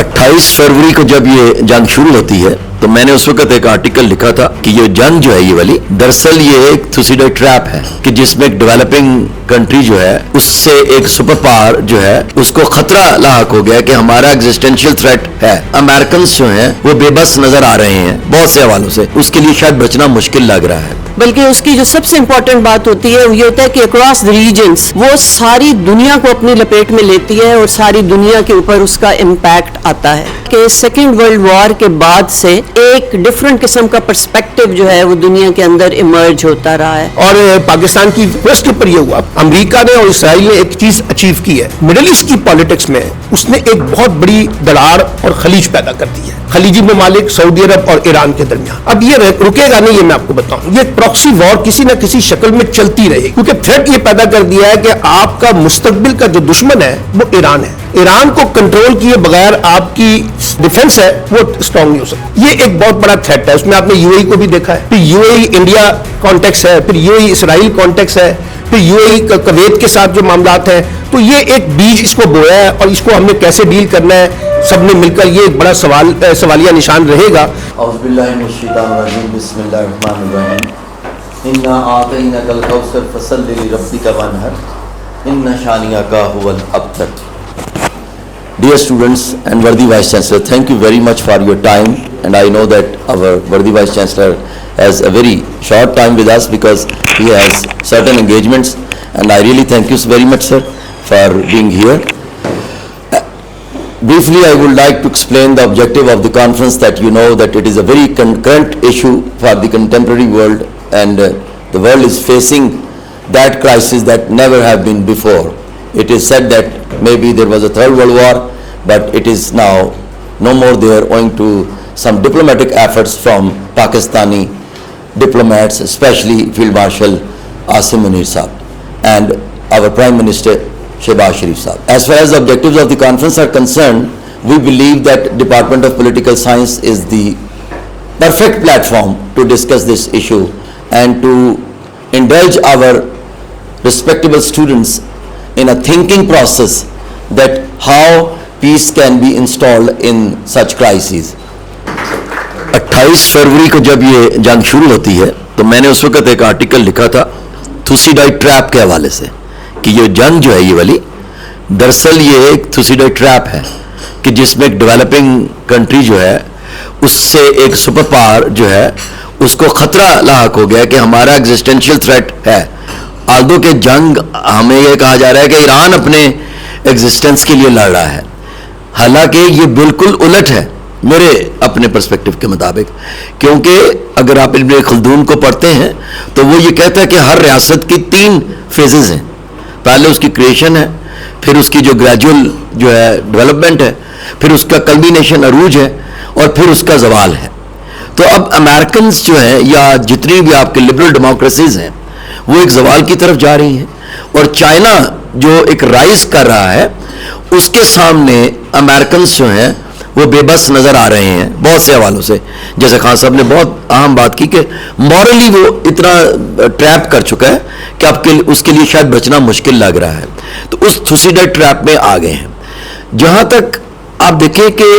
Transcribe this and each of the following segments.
28 फरवरी को जब ये जंग शुरू होती है तो मैंने उस वक्त एक आर्टिकल लिखा था कि ये जंग जो है ये वाली दरअसल ये एक थुसीडाइड ट्रैप है कि जिसमें एक डेवलपिंग कंट्री जो है उससे एक सुपर पावर जो है उसको खतरा लाक हो गया कि हमारा एग्जिस्टेंशियल थ्रेट है। अमेरिकन जो हैं वो बेबस नजर आ रहे हैं बहुत से हवालों से, उसके लिए शायद बचना मुश्किल लग रहा है। बल्कि उसकी जो सबसे इम्पोर्टेंट बात होती है वो ये होता है कि अक्रॉस द रीजन्स वो सारी दुनिया को अपनी लपेट में लेती है और सारी दुनिया के ऊपर उसका इम्पैक्ट आता है कि सेकेंड वर्ल्ड वॉर के बाद से एक डिफरेंट किस्म का पर्सपेक्टिव जो है वो दुनिया के अंदर इमर्ज होता रहा है। और पाकिस्तान की फर्स्ट के ऊपर ये हुआ, अमेरिका ने और इसराइल ने एक चीज अचीव की है मिडिल ईस्ट की पॉलिटिक्स में, उसने एक बहुत बड़ी दरार और खलीज पैदा कर दी है खलीजी ममालिक सऊदी अरब और ईरान के दरमियान। अब ये रुकेगा नहीं, ये मैं आपको बताऊं, ये प्रॉक्सी वॉर किसी न किसी शक्ल में चलती रहेगी क्योंकि थ्रेट ये पैदा कर दिया है कि आपका मुस्तकबिल का जो दुश्मन है वो ईरान है। ईरान को कंट्रोल किए बगैर आपकी डिफेंस है वो स्ट्रांग नहीं हो सकती। ये एक बहुत बड़ा थ्रेट है। उसमें आपने यूएई को भी देखा है, फिर यूएई इंडिया कॉन्टेक्स्ट है, फिर यूएई इसराइल कॉन्टेक्स्ट है, फिर यूएई कवैत के साथ जो मामलात हैं। तो ये एक बीज इसको बोया है और इसको हमने कैसे डील करना है सबने मिलकर, ये एक बड़ा सवालिया निशान रहेगा। इन्ना आतैनाकल कौसर फसल्लि लिरब्बिका वन्हर इन्ना शानिअका हुवल अब्तर। Dear students and Vardi Vice Chancellor, thank you very much for your time, and I know that our Vardi Vice Chancellor has a very short time with us because he has certain engagements, and I really thank you very much, sir, for being here. Briefly, I would like to explain the objective of the conference, that you know that it is a very current issue for the contemporary world, and the world is facing that crisis that never have been before. It is said that maybe there was a third world war, but it is now no more there owing to some diplomatic efforts from Pakistani diplomats, especially Field Marshal Asim Munir Saab and our Prime Minister Shehbaz Sharif Saab. As far as the objectives of the conference are concerned, we believe that Department of Political Science is the perfect platform to discuss this issue and to indulge our respectable students in a thinking process that how peace can be installed in such crises. 28 फरवरी को जब ये जंग शुरू होती है तो मैंने उस वक्त एक आर्टिकल लिखा था थुसीडाइड ट्रैप के हवाले से कि ये जंग जो है ये वाली दरअसल ये एक थुसीडाइड ट्रैप है कि जिसमें एक डेवलपिंग कंट्री जो है उससे एक सुपर पावर जो है उसको खतरा लाक हो गया कि हमारा एग्जिस्टेंशियल थ्रेट है। आल्दो के जंग हमें यह कहा जा रहा है कि ईरान अपने एग्जिस्टेंस के लिए लड़ रहा है, हालांकि ये बिल्कुल उलट है मेरे अपने पर्सपेक्टिव के मुताबिक, क्योंकि अगर आप इब्न खल्दून को पढ़ते हैं तो वो ये कहता है कि हर रियासत की 3 फेजेस हैं। पहले उसकी क्रिएशन है, फिर उसकी जो ग्रेजुअल जो है डेवलपमेंट है, फिर उसका कल्बिनेशन अरूज है और फिर उसका जवाल है। तो अब अमेरिकन जो है या जितनी भी आपके लिबरल डेमोक्रेसीज हैं वो एक जवाल की तरफ जा रही हैं, और चाइना जो एक राइज कर रहा है उसके सामने अमेरिकन जो हैं वो बेबस नजर आ रहे हैं बहुत से हवालों से। जैसे खान साहब ने बहुत अहम बात की कि मॉरली वो इतना ट्रैप कर चुका है कि आपके उसके लिए शायद बचना मुश्किल लग रहा है, तो उस थुसीडाइड ट्रैप में आ गए हैं। जहां तक आप देखें कि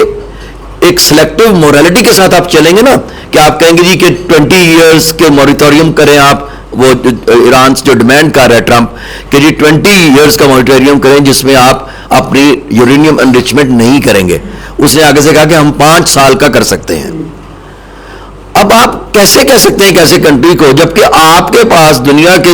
एक सिलेक्टिव मोरालिटी के साथ आप चलेंगे ना कि आप कहेंगे जी कि 20 इयर्स के मॉरिटोरियम करें, आप वो ईरान से जो डिमांड कर रहा है ट्रंप कि जी 20 इयर्स का मॉरिटोरियम करें जिसमें आप अपनी यूरेनियम एनरिचमेंट नहीं करेंगे। उसने आगे से कहा कि हम 5 साल का कर सकते हैं। अब आप कैसे कह सकते हैं कैसे कंट्री को, जबकि आपके पास दुनिया के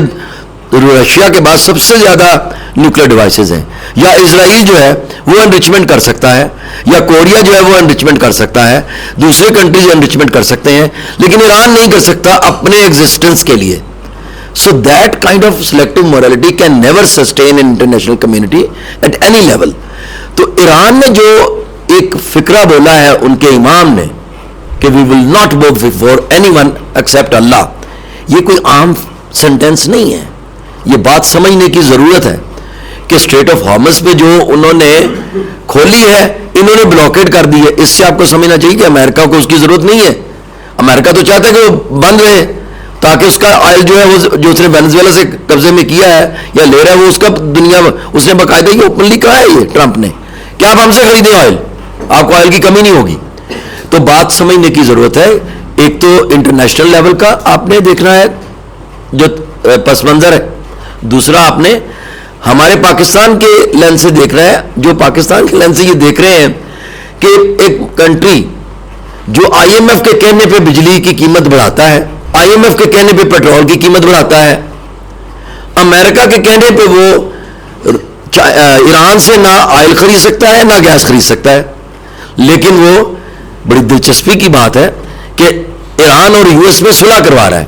रशिया के बाद सबसे ज्यादा न्यूक्लियर डिवाइसेस हैं, या इजराइल जो है वो एनरिचमेंट कर सकता है, या कोरिया जो है वो एनरिचमेंट कर सकता है, दूसरे कंट्रीज एनरिचमेंट कर सकते हैं, लेकिन ईरान नहीं कर सकता अपने एग्जिस्टेंस के लिए। So that kind of selective morality can never sustain in international community at any level. तो ईरान ने जो एक फिक्रा बोला है उनके इमाम ने कि we will not bow before anyone except Allah, ये कोई आम सेंटेंस नहीं है। ये बात समझने की जरूरत है कि स्ट्रेट ऑफ हॉर्मस पे जो उन्होंने खोली है इन्होंने ब्लॉकेड कर दी है। इससे आपको समझना चाहिए कि अमेरिका को उसकी जरूरत नहीं है। अमेरिका तो चाहता है कि वो बंद रहे ताकि उसका ऑयल जो है वो जो उसने वेनेजुएला से कब्जे में किया है या ले रहा है वो उसका दुनिया में उसने बाकायदा ये ओपनली कहा है ये ट्रंप ने कि आप हमसे खरीदें ऑयल, آپ کو آئل کی کمی نہیں ہوگی. تو بات سمجھنے کی ضرورت ہے. ایک تو انٹرنیشنل لیول کا آپ نے دیکھنا ہے جو پس منظر ہے, دوسرا آپ نے ہمارے پاکستان کے لینس سے دیکھ رہے ہیں, جو پاکستان کے لینس سے یہ دیکھ رہے ہیں کہ ایک کنٹری جو آئی ایم ایف کے کہنے پہ بجلی کی قیمت بڑھاتا ہے, آئی ایم ایف کے کہنے پہ پیٹرول کی قیمت بڑھاتا ہے, امریکہ کے کہنے پہ وہ ایران سے نہ آئل خرید سکتا ہے نہ گیس خرید سکتا ہے, لیکن وہ بڑی دلچسپی کی بات ہے کہ ایران اور یو ایس میں صلح کروا رہا ہے.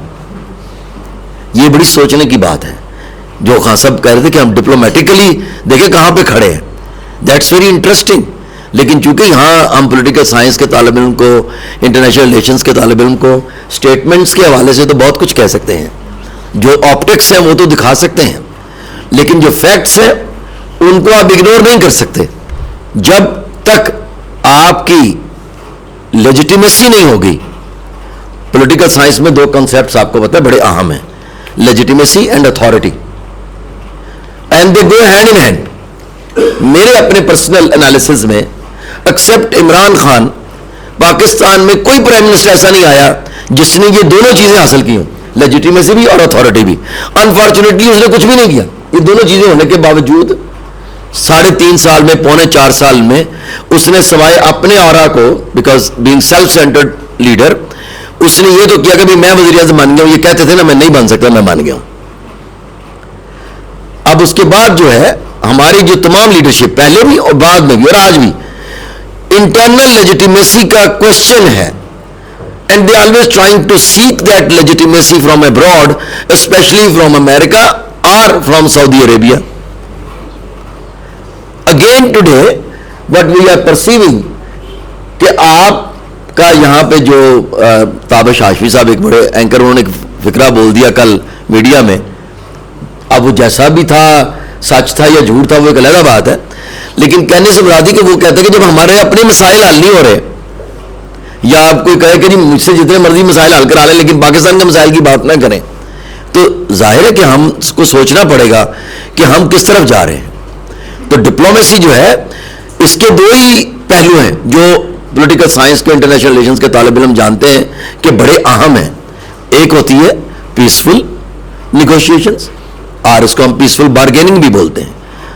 یہ بڑی سوچنے کی بات ہے. جو خان صاحب کہہ رہے تھے کہ ہم ڈپلومیٹیکلی دیکھیں کہاں پہ کھڑے ہیں, دیٹس ویری انٹرسٹنگ. لیکن چونکہ یہاں ہم پولیٹیکل سائنس کے طالب علم کو, انٹرنیشنل ریلیشنز کے طالب علم کو اسٹیٹمنٹس کے حوالے سے تو بہت کچھ کہہ سکتے ہیں, جو آپٹکس ہیں وہ تو دکھا سکتے ہیں, لیکن جو فیکٹس ہیں ان کو آپ اگنور نہیں کر سکتے. جب تک آپ کی لیجیٹیمیسی نہیں ہوگی, پولیٹیکل سائنس میں دو کنسیپٹس آپ کو پتہ ہے بڑے اہم ہیں, legitimacy and authority, and they go hand in hand. میرے اپنے پرسنل انالیسز میں ایکسپٹ عمران خان پاکستان میں کوئی پرائم منسٹر ایسا نہیں آیا جس نے یہ دونوں چیزیں حاصل کی ہوں, لیجیٹیمیسی بھی اور اتھارٹی بھی. انفارچونیٹلی اس نے کچھ بھی نہیں کیا. یہ دونوں چیزیں ہونے کے باوجود 3.5 سال میں, 3.25 سال میں اس نے سوائے اپنے آرا کو, because being self centred leader, اس نے یہ تو کیا کہ بھی میں وزیر اعظم بن گیا ہوں. یہ کہتے تھے نا میں نہیں بن سکتا, میں بن گیا ہوں. اب اس کے بعد جو ہے ہماری جو تمام لیڈرشپ پہلے بھی اور بعد میں بھی اور آج بھی انٹرنل لیجیٹیمیسی کا کوشچن ہے, and they always trying to seek that legitimacy from abroad, especially from America اور from Saudi Arabia. Again today what we are perceiving کہ آپ کا یہاں پہ جو تابش ہاشمی صاحب ایک بڑے اینکر, انہوں نے ایک فکرہ بول دیا کل میڈیا میں. اب وہ جیسا بھی تھا, سچ تھا یا جھوٹ تھا, وہ ایک علیحدہ بات ہے, لیکن کہنے سے مراد کہ وہ کہتے ہیں کہ جب ہمارے اپنے مسائل حل نہیں ہو رہے, یا آپ کوئی کہے کہ جی مجھ سے جتنے مرضی مسائل حل کرا لیں لیکن پاکستان کے مسائل کی بات نہ کریں, تو ظاہر ہے کہ ہم کو سوچنا پڑے گا کہ ہم کس طرف جا رہے ہیں. تو ڈپلومیسی جو ہے اس کے دو ہی پہلو ہیں جو پولیٹیکل سائنس کے, انٹرنیشنل ریلیشنز کے طالب علم جانتے ہیں کہ بڑے اہم ہیں. ایک ہوتی ہے پیسفل نیگوشیشنز, اور اس کو ہم پیسفل بارگیننگ بھی بولتے ہیں,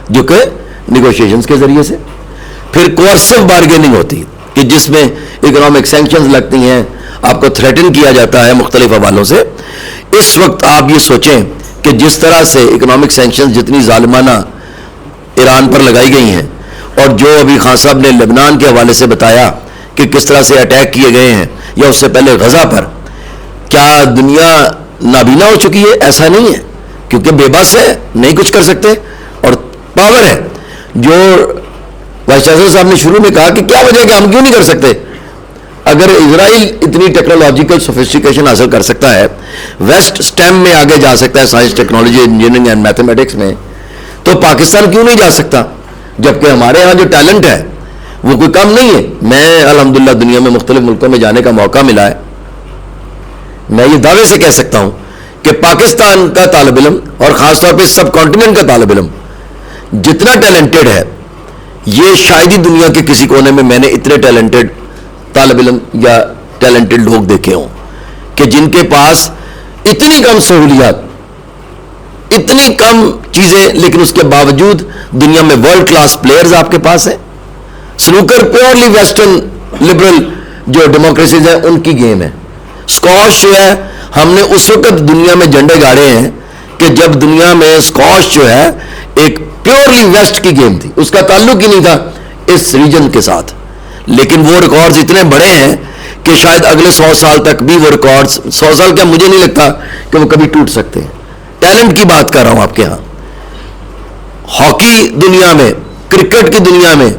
جو کہ نیگوشیشنز کے ذریعے سے. پھر کوئرسو بارگیننگ ہوتی ہے کہ جس میں اکنامک سینکشنز لگتی ہیں, آپ کو تھریٹن کیا جاتا ہے مختلف حوالوں سے. اس وقت آپ یہ سوچیں کہ جس طرح سے اکنامک سینکشنز جتنی ظالمانہ ایران پر لگائی گئی ہیں, اور جو ابھی خان صاحب نے لبنان کے حوالے سے بتایا کہ کس طرح سے اٹیک کیے گئے ہیں, یا اس سے پہلے غزہ پر, کیا دنیا نابینا ہو چکی ہے؟ ایسا نہیں ہے, کیونکہ بے بس ہے, نہیں کچھ کر سکتے, اور پاور ہے. جو وائس چانسلر صاحب نے شروع میں کہا کہ کیا وجہ ہے کہ ہم کیوں نہیں کر سکتے, اگر اسرائیل اتنی ٹیکنالوجیکل سوفسٹیکیشن حاصل کر سکتا ہے, ویسٹ سٹیم میں آگے جا سکتا ہے science, technology, engineering and mathematics میں, تو پاکستان کیوں نہیں جا سکتا؟ جبکہ ہمارے ہاں جو ٹیلنٹ ہے وہ کوئی کم نہیں ہے. میں الحمدللہ دنیا میں مختلف ملکوں میں جانے کا موقع ملا ہے, میں یہ دعوے سے کہہ سکتا ہوں کہ پاکستان کا طالب علم, اور خاص طور پہ سب کانٹیننٹ کا طالب علم, جتنا ٹیلنٹڈ ہے, یہ شاید ہی دنیا کے کسی کونے میں نے اتنے ٹیلنٹڈ طالب علم یا ٹیلنٹڈ لوگ دیکھے ہوں کہ جن کے پاس اتنی کم سہولیات, اتنی کم چیزیں, لیکن اس کے باوجود دنیا میں ورلڈ کلاس پلیئرز آپ کے پاس ہیں. سنوکر پیورلی ویسٹرن لبرل جو ڈیموکریسیز ہیں ان کی گیم ہے. اسکواش جو ہے ہم نے اس وقت دنیا میں جھنڈے گاڑے ہیں کہ جب دنیا میں اسکواش جو ہے ایک پیورلی ویسٹ کی گیم تھی, اس کا تعلق ہی نہیں تھا اس ریجن کے ساتھ, لیکن وہ ریکارڈز اتنے بڑے ہیں کہ شاید اگلے 100 سال تک بھی وہ ریکارڈز, 100 سال کیا مجھے نہیں لگتا کہ وہ کبھی ٹوٹ سکتے ہیں. ٹیلنٹ کی بات کر رہا ہوں آپ کے ہاں, ہاکی دنیا میں, کرکٹ کی دنیا میں,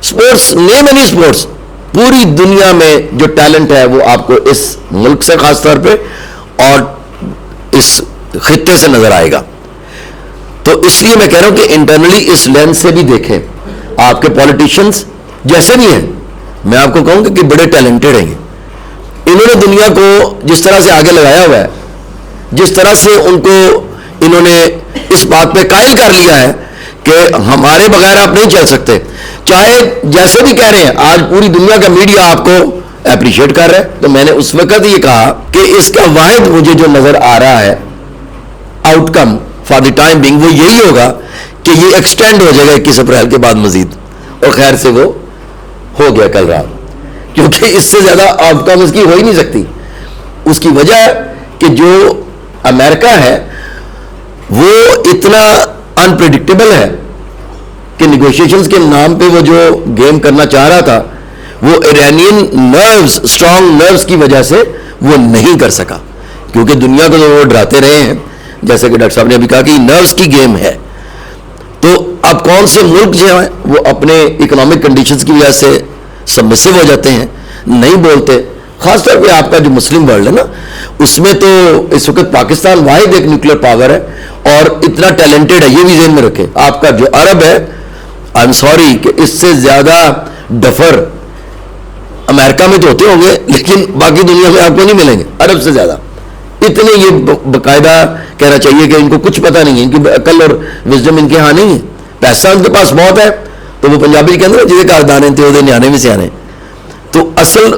اسپورٹس, نیم اینی اسپورٹس, پوری دنیا میں جو ٹیلنٹ ہے وہ آپ کو اس ملک سے خاص طور پہ اور اس خطے سے نظر آئے گا. تو اس لیے میں کہہ رہا ہوں کہ انٹرنلی اس لینس سے بھی دیکھیں. آپ کے پولیٹیشنز جیسے بھی ہیں, میں آپ کو کہوں گا کہ بڑے ٹیلنٹڈ ہیں. انہوں نے دنیا کو جس طرح سے آگے لگایا ہوا ہے, جس طرح سے ان کو انہوں نے اس بات پہ قائل کر لیا ہے کہ کہ ہمارے بغیر آپ نہیں چل سکتے. چاہے جیسے بھی کہہ رہے ہیں, آج پوری دنیا کا میڈیا آپ کو اپریشیٹ کر رہا ہے. تو میں نے اس وقت یہ کہا کہ اس کا واحد مجھے جو نظر آ رہا ہے out come for the time being وہ یہی ہوگا کہ یہ ایکسٹینڈ ہو جائے گا 21 اپریل کے بعد مزید, اور خیر سے وہ ہو گیا کل رات, کیونکہ اس سے زیادہ آؤٹ کم اس کی ہو ہی نہیں سکتی. اس کی وجہ کہ جو امریکہ ہے وہ اتنا انپریڈکٹیبل ہے کہ نیگوشیشنز کے نام پہ وہ جو گیم کرنا چاہ رہا تھا وہ ایرانین نروز, اسٹرانگ نروز کی وجہ سے وہ نہیں کر سکا, کیونکہ دنیا کو وہ ڈراتے رہے ہیں, جیسے کہ ڈاکٹر صاحب نے ابھی کہا کہ نروز کی گیم ہے. تو اب کون سے ملک جو ہیں وہ اپنے اکنامک کنڈیشنز کی وجہ سے سبمسو ہو جاتے ہیں, نہیں بولتے. خاص طور پہ آپ کا جو مسلم ورلڈ ہے نا, اس میں تو اس وقت پاکستان واحد ایک نیوکلیر پاور ہے اور اتنا ٹیلنٹڈ ہے, یہ بھی ذہن میں رکھے. آپ کا جو عرب ہے, آئی ایم سوری کہ اس سے زیادہ ڈفر امریکہ میں تو ہوتے ہوں گے لیکن باقی دنیا میں آپ کو نہیں ملیں گے عرب سے زیادہ. اتنے یہ باقاعدہ کہنا چاہیے کہ ان کو کچھ پتہ نہیں ہے, ان کی عقل اور وزڈم ان کے ہاں نہیں ہے. پیسہ ان کے پاس بہت ہے, تو وہ پنجابی کہتے ہیں جسے کاردانے تھے وہ نیانے میں سے آنے. تو اصل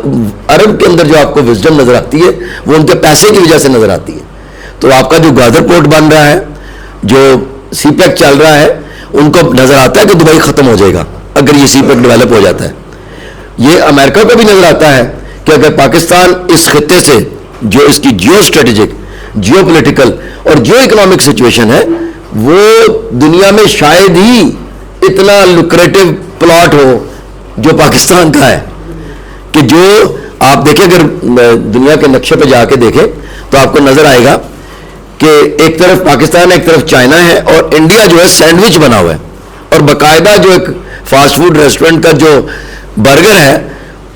عرب کے اندر جو آپ کو وزڈم نظر آتی ہے وہ ان کے پیسے کی وجہ سے نظر آتی ہے. تو آپ کا جو گوادر پورٹ بن رہا ہے, جو سی پیک چل رہا ہے, ان کو نظر آتا ہے کہ دبئی ختم ہو جائے گا اگر یہ سی پیک ڈیولپ ہو جاتا ہے. یہ امریکہ کو بھی نظر آتا ہے کہ اگر پاکستان اس خطے سے جو اس کی جیو اسٹریٹجک, جیو پولیٹیکل اور جیو اکنامک سچویشن ہے, وہ دنیا میں شاید ہی اتنا لکریٹو پلاٹ ہو جو پاکستان کا ہے. کہ جو آپ دیکھیں, اگر دنیا کے نقشے پہ جا کے دیکھیں تو آپ کو نظر آئے گا کہ ایک طرف پاکستان ہے, ایک طرف چائنا ہے, اور انڈیا جو ہے سینڈوچ بنا ہوا ہے. اور باقاعدہ جو ایک فاسٹ فوڈ ریسٹورنٹ کا جو برگر ہے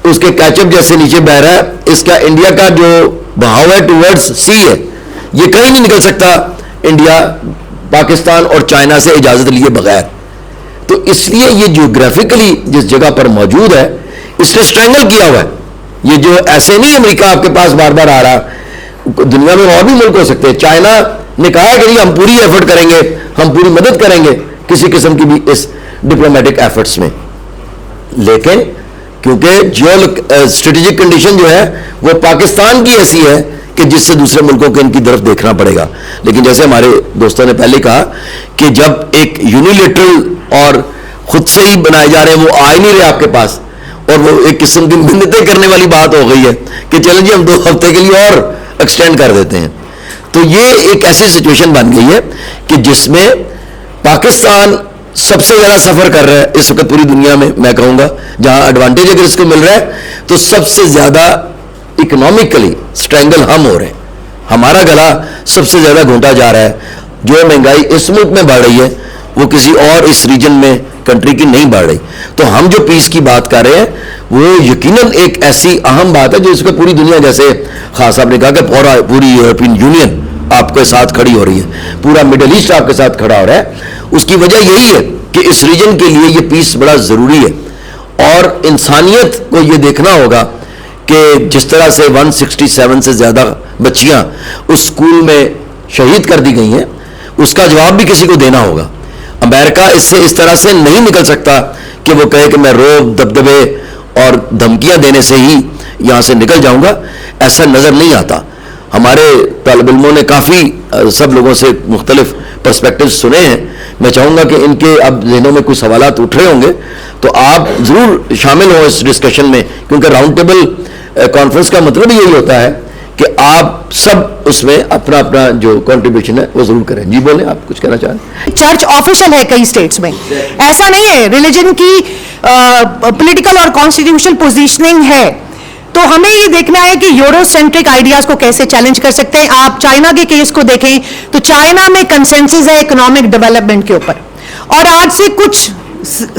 اس کے کیچپ جیسے نیچے بہ رہا ہے, اس کا انڈیا کا جو بہاؤ ہے ٹورڈز سی ہے, یہ کہیں نہیں نکل سکتا انڈیا پاکستان اور چائنا سے اجازت لیے بغیر. تو اس لیے یہ جیوگرافیکلی جس جگہ پر موجود ہے اس نے اسٹرینگل کیا ہوا ہے. یہ جو ایسے نہیں امریکہ آپ کے پاس بار بار آ رہا, دنیا میں اور بھی ملک ہو سکتے ہیں. چائنا نے کہا کہ نہیں ہم پوری ایفرٹ کریں گے, ہم پوری مدد کریں گے کسی قسم کی بھی اس ڈپلومیٹک ایفرٹس میں, لیکن کیونکہ جیو اسٹریٹجک کنڈیشن جو ہے وہ پاکستان کی ایسی ہے کہ جس سے دوسرے ملکوں کو ان کی طرف دیکھنا پڑے گا. لیکن جیسے ہمارے دوستوں نے پہلے کہا کہ جب ایک یونیلیٹرل اور خود سے ہی بنائے جا رہے ہیں, وہ آ ہی نہیں رہے آپ کے پاس, اور وہ ایک قسم کی منتیں کرنے والی بات ہو گئی ہے کہ چلیں جی ہم 2 ہفتے کے لیے اور ایکسٹینڈ کر دیتے ہیں. تو یہ ایک ایسی سچویشن بن گئی ہے کہ جس میں پاکستان سب سے زیادہ سفر کر رہا ہے اس وقت پوری دنیا میں. میں کہوں گا جہاں ایڈوانٹیج اگر اس کو مل رہا ہے تو سب سے زیادہ اکنامکلی اسٹرینگل ہم ہو رہے ہیں, ہمارا گلا سب سے زیادہ گھونٹا جا رہا ہے. جو مہنگائی اس ملک میں بڑھ رہی ہے وہ کسی اور اس ریجن میں کنٹری کی نہیں بڑھ رہی. تو ہم جو پیس کی بات کر رہے ہیں وہ یقیناً ایک ایسی اہم بات ہے جو اس کو پوری دنیا, جیسے خان صاحب نے کہا کہ پوری یورپین یونین آپ کے ساتھ کھڑی ہو رہی ہے, پورا مڈل ایسٹ آپ کے ساتھ کھڑا ہو رہا ہے. اس کی وجہ یہی ہے کہ اس ریجن کے لیے یہ پیس بڑا ضروری ہے, اور انسانیت کو یہ دیکھنا ہوگا کہ جس طرح سے 167 سے زیادہ بچیاں اس اسکول میں شہید کر دی گئی ہیں, اس کا جواب بھی کسی کو دینا ہوگا. امریکہ اس سے اس طرح سے نہیں نکل سکتا کہ وہ کہے کہ میں روب دبدبے اور دھمکیاں دینے سے ہی یہاں سے نکل جاؤں گا. ایسا نظر نہیں آتا. ہمارے طالب علموں نے کافی سب لوگوں سے مختلف پرسپیکٹیو سنے ہیں. میں چاہوں گا کہ ان کے اب ذہنوں میں کچھ سوالات اٹھ رہے ہوں گے تو آپ ضرور شامل ہوں اس ڈسکشن میں, کیونکہ راؤنڈ ٹیبل کانفرنس کا مطلب یہی ہوتا ہے کہ آپ سب اس میں اپنا اپنا جو کنٹریبیوشن ہے وہ ضرور کریں. جی بولیں, آپ کچھ کہنا چاہیں؟ چرچ آفیشل ہے کئی اسٹیٹس میں, ایسا نہیں ہے. ریلیجن کی پولیٹیکل اور کانسٹیٹیوشنل پوزیشننگ ہے, تو ہمیں یہ دیکھنا ہے کہ یورو سینٹرک آئیڈیاز کو کیسے چیلنج کر سکتے ہیں. آپ چائنا کے کیس کو دیکھیں تو چائنا میں کنسنسس ہے اکنامک ڈیولپمنٹ کے اوپر, اور آج سے کچھ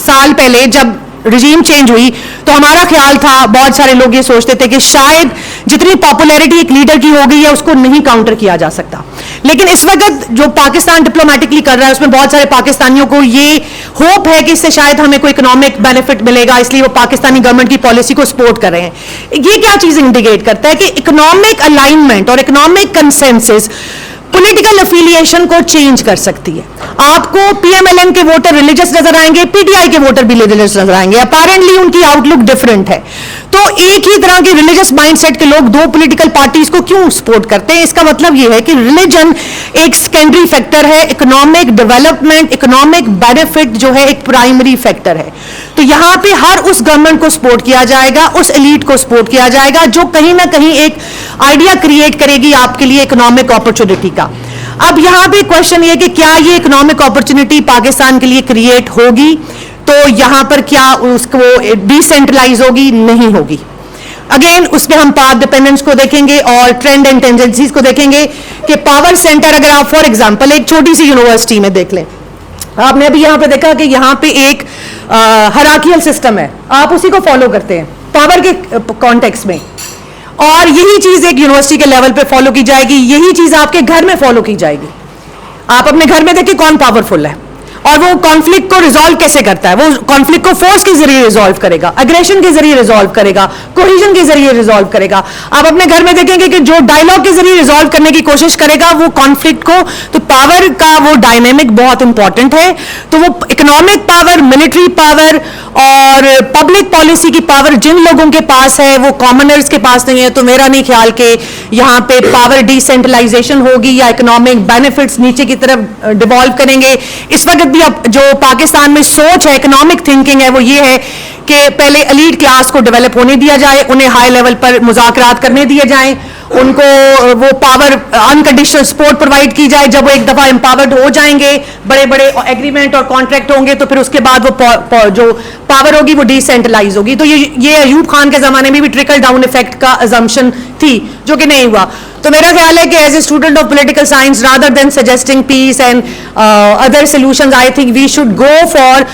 سال پہلے جب رجیم چینج ہوئی تو ہمارا خیال تھا, بہت سارے لوگ یہ سوچتے تھے کہ شاید جتنی پاپولیرٹی ایک لیڈر کی ہو گئی ہے اس کو نہیں کاؤنٹر کیا جا سکتا. لیکن اس وقت جو پاکستان ڈپلومیٹکلی کر رہا ہے اس میں بہت سارے پاکستانیوں کو یہ ہوپ ہے کہ اس سے شاید ہمیں کوئی اکنامک بینیفٹ ملے گا, اس لیے وہ پاکستانی گورنمنٹ کی پالیسی کو سپورٹ کر رہے ہیں. یہ کیا چیز انڈیکیٹ کرتا ہے کہ اکنامک الائنمنٹ اور اکنامک کنسنسس पॉलिटिकल अफिलिएशन को चेंज कर सकती है। आपको पीएमएलएन के वोटर रिलीजियस नजर आएंगे, पीटीआई के वोटर भी रिलीजियस नजर आएंगे, अपेरेंटली उनकी आउटलुक डिफरेंट है। तो एक ही तरह के रिलीजियस माइंडसेट के लोग दो पॉलिटिकल पार्टीज को क्यों सपोर्ट करते हैं? इसका मतलब यह है कि रिलीजन एक सेकेंडरी फैक्टर है, इकोनॉमिक डेवलपमेंट, इकोनॉमिक बेनिफिट जो है एक प्राइमरी फैक्टर है। तो यहां पे हर उस गवर्नमेंट को सपोर्ट किया जाएगा, उस एलीट को सपोर्ट किया जाएगा जो कहीं ना कहीं एक आइडिया क्रिएट करेगी आपके लिए इकोनॉमिक अपॉर्चुनिटी का। अब यहां पे क्वेश्चन ये कि क्या ये इकोनॉमिक अपॉर्चुनिटी पाकिस्तान के लिए क्रिएट होगी? तो यहां पर क्या उसको डिसेंट्रलाइज होगी? नहीं होगी। अगेन उसमें हम पावर डिपेंडेंस को देखेंगे और ट्रेंड एंड टेंडेंसीज को देखेंगे कि पावर सेंटर अगर आप फॉर एग्जांपल एक छोटी सी यूनिवर्सिटी में देख लें, आपने अभी यहां पे देखा कि यहां पे एक हायरार्कियल सिस्टम है, आप उसी को फॉलो करते हैं पावर के कॉन्टेक्स्ट में, और यही चीज एक यूनिवर्सिटी के लेवल पे फॉलो की जाएगी, यही चीज आपके घर में फॉलो की जाएगी। आप अपने घर में देखिए कौन पावरफुल है और वो कॉन्फ्लिक्ट को रिजॉल्व कैसे करता है। वो कॉन्फ्लिक्ट को फोर्स के जरिए रिजॉल्व करेगा, एग्रेशन के जरिए रिजॉल्व करेगा, कोहिजन के जरिए रिजॉल्व करेगा। आप अपने घर में देखेंगे कि जो डायलॉग के जरिए रिजॉल्व करने की कोशिश करेगा वो कॉन्फ्लिक्ट को, तो पावर का वो डायनेमिक बहुत इंपॉर्टेंट है। तो वो इकोनॉमिक पावर, मिलिट्री पावर और पब्लिक पॉलिसी की पावर जिन लोगों के पास है वो कॉमनर्स के पास नहीं है। तो मेरा नहीं ख्याल कि यहाँ पे पावर डिसेंट्रलाइजेशन होगी या इकोनॉमिक बेनिफिट्स नीचे की तरफ डिवॉल्व करेंगे। इस वक्त भी अब जो पाकिस्तान में सोच है, इकोनॉमिक थिंकिंग है, वो ये है कि पहले एलीट क्लास को डेवलप होने दिया जाए, उन्हें हाई लेवल पर मुज़ाकरात करने दिए जाएं, उनको वो पावर अनकंडीशनल सपोर्ट प्रोवाइड की जाए। जब वो एक दफा एम्पावर्ड हो जाएंगे, बड़े बड़े एग्रीमेंट और कॉन्ट्रैक्ट होंगे, तो फिर उसके बाद वो जो पावर होगी वो डिसेंट्रलाइज होगी। तो ये अयूब खान के जमाने में भी ट्रिकल डाउन इफेक्ट का अजम्पशन थी, जो कि नहीं हुआ। तो मेरा ख्याल है कि as a student of political science, rather than suggesting peace and other solutions, I think we should go for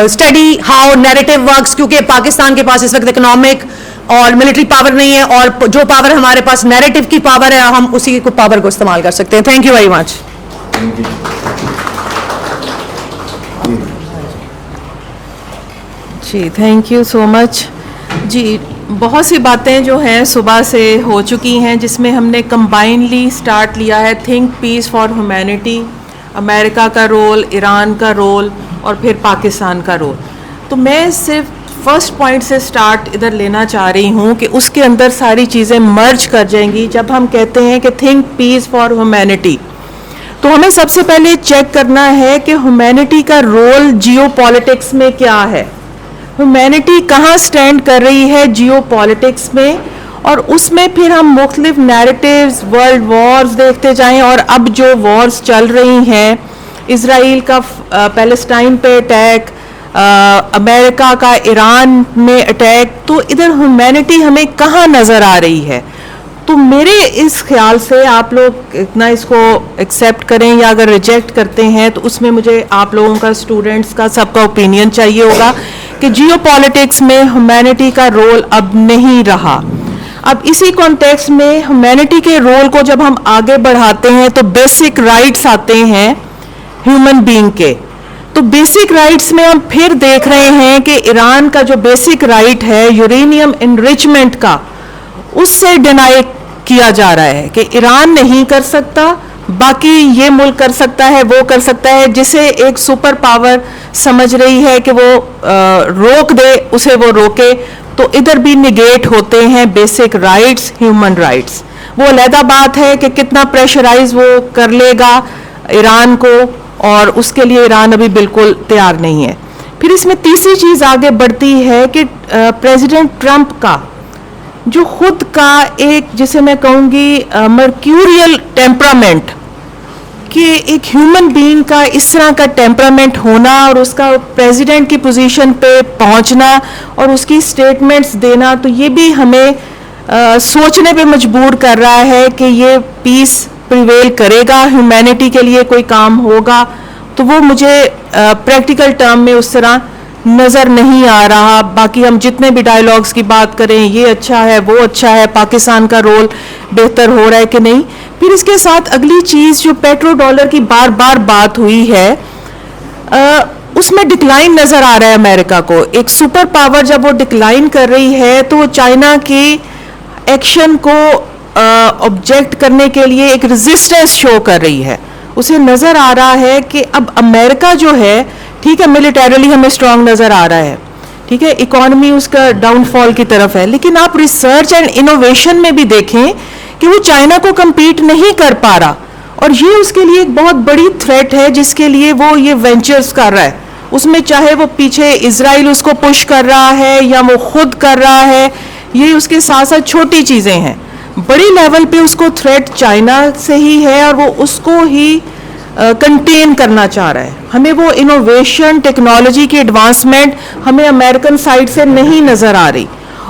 study how narrative works, क्योंकि पाकिस्तान के पास इस वक्त इकोनॉमिक और मिलिट्री पावर नहीं है, और जो पावर हमारे पास नैरेटिव की पावर है, हम उसी को पावर को इस्तेमाल कर सकते हैं। Thank you very much. जी थैंक यू सो मच। जी बहुत सी बातें जो हैं सुबह से हो चुकी हैं, जिसमें हमने कंबाइनली स्टार्ट लिया है think peace for humanity, America का रोल, ईरान का रोल और फिर पाकिस्तान का रोल। तो मैं सिर्फ फर्स्ट पॉइंट से स्टार्ट इधर लेना चाह रही हूँ कि उसके अंदर सारी चीज़ें मर्ज कर जाएंगी। जब हम कहते हैं कि थिंक पीस फॉर ह्यूमैनिटी, तो हमें सबसे पहले चेक करना है कि ह्यूमैनिटी का रोल जियो पॉलिटिक्स में क्या है, ह्यूमैनिटी कहाँ स्टैंड कर रही है जियो पॉलिटिक्स में, और उसमें फिर हम मुख्तलिफ नैरेटिव्स, वर्ल्ड वॉर्स देखते जाएं। और अब जो वॉर्स चल रही हैं, इसराइल का पैलेस्टाइन पे अटैक, अमेरिका का ईरान में अटैक, तो इधर ह्यूमैनिटी हमें कहाँ नज़र आ रही है। तो मेरे इस ख्याल से आप लोग इतना इसको एक्सेप्ट करें या अगर रिजेक्ट करते हैं, तो उसमें मुझे आप लोगों का, स्टूडेंट्स का, सबका ओपिनियन चाहिए होगा कि जियो पॉलिटिक्स में ह्यूमैनिटी का रोल अब नहीं रहा। अब इसी कॉन्टेक्स्ट में ह्यूमैनिटी के रोल को जब हम आगे बढ़ाते हैं तो बेसिक राइट्स आते हैं ह्यूमन बीइंग के। तो बेसिक राइट्स में हम फिर देख रहे हैं कि ईरान का जो बेसिक राइट है यूरेनियम एनरिचमेंट का, उससे डिनाई किया जा रहा है कि ईरान नहीं कर सकता, बाकी ये मुल्क कर सकता है, वो कर सकता है, जिसे एक सुपर पावर समझ रही है कि वो रोक दे, उसे वो रोके। तो इधर भी निगेट होते हैं बेसिक राइट्स, ह्यूमन राइट्स। वो अलहदा बात है कि कितना प्रेशराइज वो कर लेगा ईरान को, और उसके लिए ईरान अभी बिल्कुल तैयार नहीं है। फिर इसमें तीसरी चीज़ आगे बढ़ती है कि प्रेसिडेंट ट्रंप का जो खुद का एक, जिसे मैं कहूँगी मर्क्यूरियल टेम्परामेंट, कि एक ह्यूमन बीइंग का इस तरह का टेम्परामेंट होना और उसका प्रेसिडेंट की पोजीशन पे पहुंचना और उसकी स्टेटमेंट्स देना, तो ये भी हमें सोचने पे मजबूर कर रहा है कि ये पीस प्रिवेल करेगा, ह्यूमैनिटी के लिए कोई काम होगा। तो वो मुझे प्रैक्टिकल टर्म में उस तरह नज़र नहीं आ रहा। बाकी हम जितने भी डायलॉग्स की बात करें, ये अच्छा है, वो अच्छा है, पाकिस्तान का रोल बेहतर हो रहा है कि नहीं। फिर इसके साथ अगली चीज़ जो पेट्रो डॉलर की बार बार बात हुई है, उसमें डिक्लाइन नज़र आ रहा है अमेरिका को। एक सुपर पावर जब वो डिक्लाइन कर रही है, तो चाइना के एक्शन को ऑब्जेक्ट करने के लिए एक रेजिस्टेंस शो कर रही है. उसे नज़र आ रहा है कि अब अमेरिका जो है, ठीक है, मिलिटरीली हमें स्ट्रांग नज़र आ रहा है, ठीक है, इकोनॉमी उसका डाउनफॉल की तरफ है, लेकिन आप रिसर्च एंड इनोवेशन में भी देखें कि वो चाइना को compete नहीं कर पा रहा, और ये उसके लिए एक बहुत बड़ी थ्रेट है जिसके लिए वो ये वेंचर्स कर रहा है. उसमें चाहे वो पीछे इजराइल उसको पुश कर रहा है या वो खुद कर रहा है, ये उसके साथ साथ छोटी चीज़ें हैं. बड़ी लेवल पे उसको थ्रेट चाइना से ही है और वो उसको ही कंटेन करना चाह रहा है. हमें वो इनोवेशन, टेक्नोलॉजी की एडवांसमेंट हमें अमेरिकन साइड से नहीं नज़र आ रही.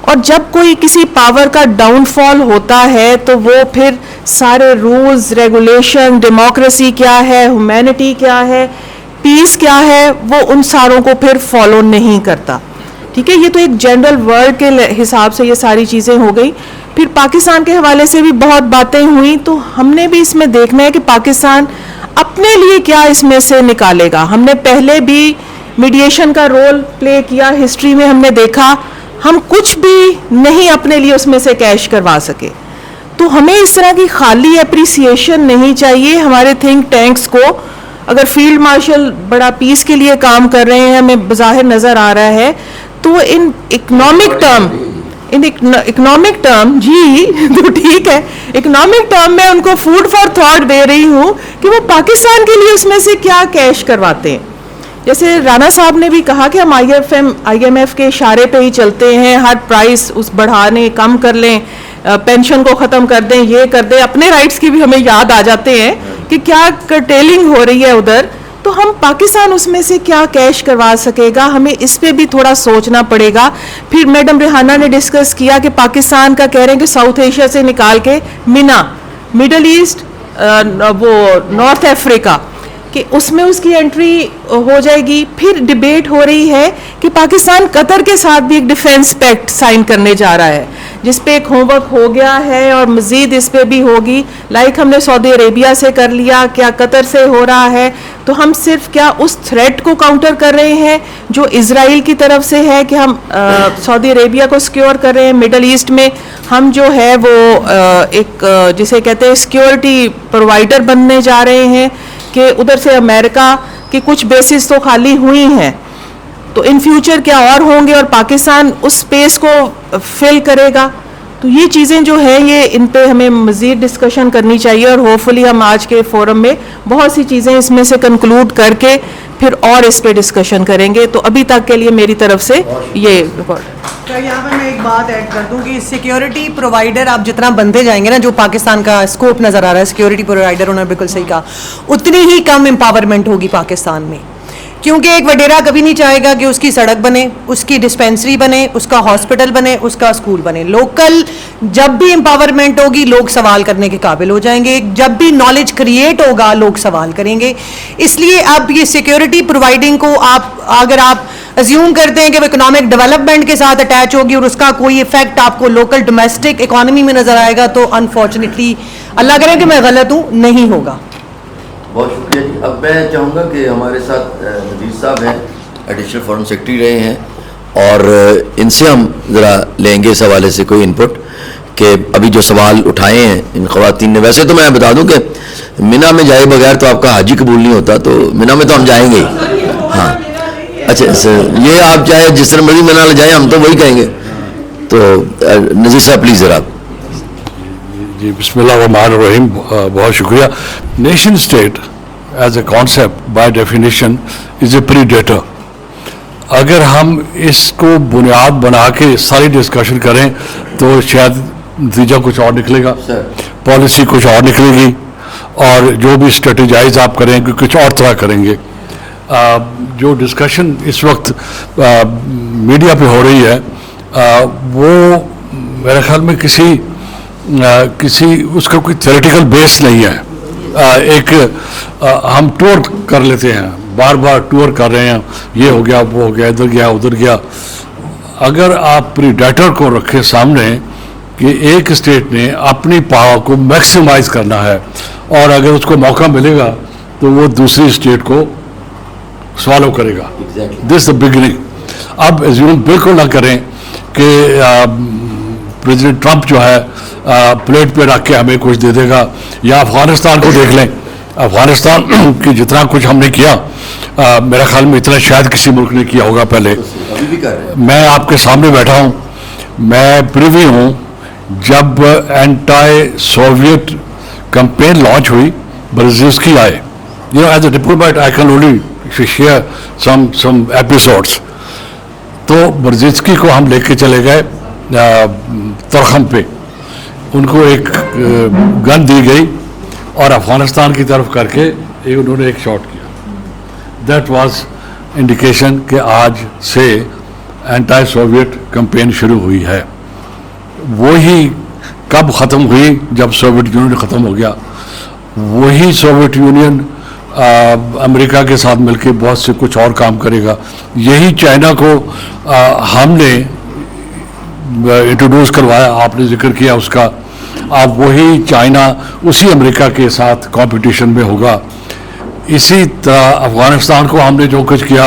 और जब कोई किसी पावर का डाउनफॉल होता है तो वो फिर सारे रूल्स, रेगुलेशन, डेमोक्रेसी क्या है, ह्यूमैनिटी क्या है, पीस क्या है, वो उन सारों को फिर फॉलो नहीं करता. ठीक है, ये तो एक जनरल वर्ल्ड के हिसाब से ये सारी चीज़ें हो गई. फिर पाकिस्तान के हवाले से भी बहुत बातें हुई, तो हमने भी इसमें देखना है कि पाकिस्तान अपने लिए क्या इसमें से निकालेगा. हमने पहले भी मीडिएशन का रोल प्ले किया, हिस्ट्री में हमने देखा हम कुछ भी नहीं अपने लिए उसमें से कैश करवा सके. तो हमें इस तरह की खाली एप्रिसिएशन नहीं चाहिए. हमारे थिंक टैंक्स को, अगर फील्ड मार्शल बड़ा पीस के लिए काम कर रहे हैं, हमें बज़ाहिर नज़र आ रहा है, तो इन इकोनॉमिक टर्म जी तो ठीक है, इकोनॉमिक टर्म में उनको फूड फॉर थॉट दे रही हूँ कि वो पाकिस्तान के लिए उसमें से क्या कैश करवाते हैं. जैसे राणा साहब ने भी कहा कि हम IMF के इशारे पे ही चलते हैं, हर प्राइस उस बढ़ाने, कम कर लें, पेंशन को ख़त्म कर दें, ये कर दें, अपने राइट्स की भी हमें याद आ जाते हैं कि क्या कर्टेलिंग हो रही है उधर. तो हम पाकिस्तान उसमें से क्या कैश करवा सकेगा, हमें इस पे भी थोड़ा सोचना पड़ेगा. फिर मैडम रेहाना ने डिस्कस किया कि पाकिस्तान का कह रहे हैं कि साउथ एशिया से निकाल के मिडल ईस्ट, वो नॉर्थ अफ्रीका कि उसमें उसकी एंट्री हो जाएगी. फिर डिबेट हो रही है कि पाकिस्तान कतर के साथ भी एक डिफेंस पैक्ट साइन करने जा रहा है, जिस पे एक होमवर्क हो गया है और मज़ीद इस पे भी होगी. लाइक हमने सऊदी अरेबिया से कर लिया, क्या कतर से हो रहा है. तो हम सिर्फ क्या उस थ्रेट को काउंटर कर रहे हैं जो इजराइल की तरफ से है कि हम सऊदी अरेबिया को सिक्योर कर रहे हैं. मिडल ईस्ट में हम जो है वो एक जिसे कहते हैं सिक्योरिटी प्रोवाइडर बनने जा रहे हैं कि उधर से अमेरिका की कुछ बेसिस तो खाली हुई हैं, तो इन फ्यूचर क्या और होंगे और पाकिस्तान उस स्पेस को फिल करेगा. तो ये चीज़ें जो है ये इन पे हमें मज़ीद डिस्कशन करनी चाहिए और होपफुली हम आज के फोरम में बहुत सी चीज़ें इसमें से कंक्लूड करके फिर और इस पे डिस्कशन करेंगे. तो अभी तक के लिए मेरी तरफ से ये रिपोर्ट. तो यहाँ पर मैं एक बात ऐड कर दूँ कि सिक्योरिटी प्रोवाइडर आप जितना बनते जाएंगे ना, जो पाकिस्तान का स्कोप नज़र आ रहा है सिक्योरिटी प्रोवाइडर, उन्होंने बिल्कुल सही कहा, उतनी ही कम एम्पावरमेंट होगी पाकिस्तान में. क्योंकि एक वडेरा कभी नहीं चाहेगा कि उसकी सड़क बने, उसकी डिस्पेंसरी बने, उसका हॉस्पिटल बने, उसका स्कूल बने. लोकल जब भी एम्पावरमेंट होगी लोग सवाल करने के काबिल हो जाएंगे. जब भी नॉलेज क्रिएट होगा लोग सवाल करेंगे. इसलिए अब ये सिक्योरिटी प्रोवाइडिंग को अगर आप अज्यूम करते हैं कि वो इकोनॉमिक डेवलपमेंट के साथ अटैच होगी और उसका कोई इफेक्ट आपको लोकल डोमेस्टिक इकोनॉमी में नज़र आएगा, तो अनफॉर्चुनेटली अल्लाह करे कि मैं गलत हूँ, नहीं होगा. बहुत शुक्रिया जी. अब मैं चाहूँगा कि हमारे साथ नज़ीर साहब हैं, एडिशनल फॉरेन सेक्रेटरी रहे हैं, और इनसे हम ज़रा लेंगे इस हवाले से कोई इनपुट कि अभी जो सवाल उठाए हैं इन ख़वातीन ने. वैसे तो मैं बता दूं कि मिना में जाए बगैर तो आपका हाजी कबूल नहीं होता, तो मिना में तो हम जाएंगे ही. हाँ, अच्छा सर, ये आप चाहे जिस तरह मर्जी मिना ले जाएं, हम तो वही कहेंगे. तो नज़ीर साहब प्लीज़ ज़रा. जी बिस्मिल्लाहिर्रहमानिर्रहीम. बहुत शुक्रिया. Nation state as a concept by definition is a predator. अगर हम इसको बुनियाद बना के सारी डिस्कशन करें तो शायद नतीजा कुछ और निकलेगा, पॉलिसी कुछ और निकलेगी, और जो भी स्ट्रेटेजाइज आप करेंगे कुछ और तरह करेंगे. जो डिस्कशन इस वक्त मीडिया पे हो रही है वो मेरे ख्याल में किसी उसका कोई थ्योरेटिकल बेस नहीं है. हम टूर कर लेते हैं, बार बार टूर कर रहे हैं, ये हो गया, वो हो गया, इधर गया, उधर गया. अगर आप प्रीडेटर को रखें सामने कि एक स्टेट ने अपनी पावर को मैक्सिमाइज करना है और अगर उसको मौका मिलेगा तो वो दूसरी स्टेट को सॉल्व करेगा. This the beginning. अब एज्यूम बिल्कुल ना करें कि प्रेसिडेंट ट्रंप जो है प्लेट पे रख के हमें कुछ दे देगा, या अफगानिस्तान को देख लें, अफगानिस्तान की जितना कुछ हमने किया मेरा ख्याल में इतना शायद किसी मुल्क ने किया होगा पहले। अभी भी कर रहे हैं। मैं आपके सामने बैठा हूँ, मैं प्रिवी हूँ जब एंटी सोवियत कैंपेन लॉन्च हुई, ब्रेजिन्स्की आए, you know as a diplomat I can only share some episodes. तो ब्रेजिन्स्की को हम लेके चले गए तरखम पे, उनको एक गन दी गई और अफगानिस्तान की तरफ करके उन्होंने एक शॉट किया। दैट वाज इंडिकेशन कि आज से एंटी सोवियत कैंपेन शुरू हुई है। वही कब ख़त्म हुई? जब सोवियत यूनियन ख़त्म हो गया। वही सोवियत यूनियन अमेरिका के साथ मिलकर बहुत से कुछ और काम करेगा। यही चाइना को हमने इंट्रोड्यूस करवाया, आपने जिक्र किया उसका। अब वही चाइना उसी अमेरिका के साथ कंपटीशन में होगा। इसी तरह अफ़गानिस्तान को हमने जो कुछ किया,